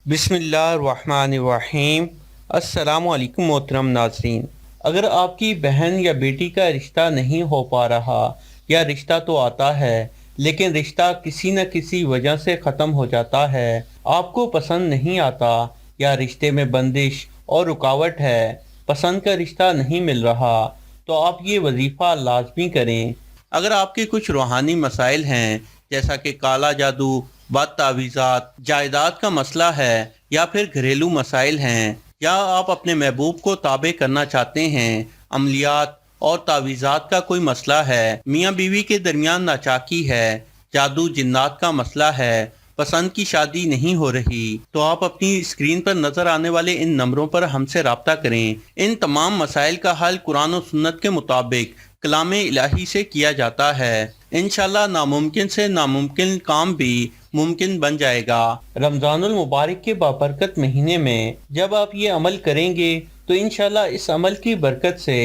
بسم اللہ الرحمن الرحیم۔ السلام علیکم محترم ناظرین۔ اگر آپ کی بہن یا بیٹی کا رشتہ نہیں ہو پا رہا یا رشتہ تو آتا ہے لیکن رشتہ کسی نہ کسی وجہ سے ختم ہو جاتا ہے، آپ کو پسند نہیں آتا یا رشتے میں بندش اور رکاوٹ ہے، پسند کا رشتہ نہیں مل رہا، تو آپ یہ وظیفہ لازمی کریں۔ اگر آپ کے کچھ روحانی مسائل ہیں جیسا کہ کالا جادو، بد تعویذات، جائیداد کا مسئلہ ہے، یا پھر گھریلو مسائل ہیں، یا آپ اپنے محبوب کو تابع کرنا چاہتے ہیں، عملیات اور تعویذات کا کوئی مسئلہ ہے، میاں بیوی کے درمیان ناچاکی ہے، جادو جنات کا مسئلہ ہے، پسند کی شادی نہیں ہو رہی، تو آپ اپنی اسکرین پر نظر آنے والے ان نمبروں پر ہم سے رابطہ کریں۔ ان تمام مسائل کا حل قرآن و سنت کے مطابق کلام الہی سے کیا جاتا ہے۔ انشاءاللہ ناممکن سے ناممکن کام بھی ممکن بن جائے گا۔ رمضان المبارک کے بابرکت مہینے میں جب آپ یہ عمل کریں گے تو انشاءاللہ اس عمل کی برکت سے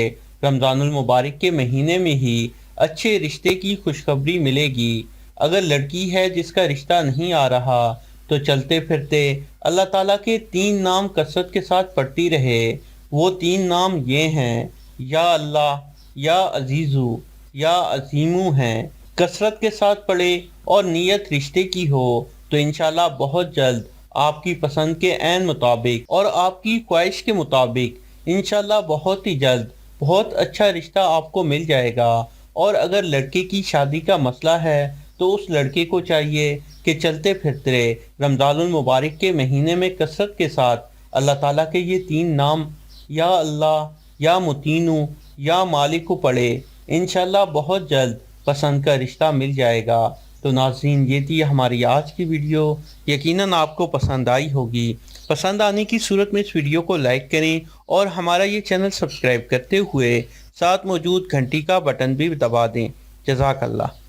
رمضان المبارک کے مہینے میں ہی اچھے رشتے کی خوشخبری ملے گی۔ اگر لڑکی ہے جس کا رشتہ نہیں آ رہا تو چلتے پھرتے اللہ تعالیٰ کے 3 نام کثرت کے ساتھ پڑھتی رہے۔ وہ 3 نام یہ ہیں: یا اللہ، یا عزیزو، یا عظیمو ہیں۔ کثرت کے ساتھ پڑھے اور نیت رشتے کی ہو تو انشاءاللہ بہت جلد آپ کی پسند کے عین مطابق اور آپ کی خواہش کے مطابق انشاءاللہ بہت ہی جلد بہت اچھا رشتہ آپ کو مل جائے گا۔ اور اگر لڑکے کی شادی کا مسئلہ ہے تو اس لڑکے کو چاہیے کہ چلتے پھرتے رمضان المبارک کے مہینے میں کثرت کے ساتھ اللہ تعالیٰ کے یہ 3 نام یا اللہ، یا متینو، یا مالک کو پڑھے۔ انشاءاللہ بہت جلد پسند کا رشتہ مل جائے گا۔ تو ناظرین، یہ تھی ہماری آج کی ویڈیو، یقیناً آپ کو پسند آئی ہوگی۔ پسند آنے کی صورت میں اس ویڈیو کو لائک کریں اور ہمارا یہ چینل سبسکرائب کرتے ہوئے ساتھ موجود گھنٹی کا بٹن بھی دبا دیں۔ جزاک اللہ۔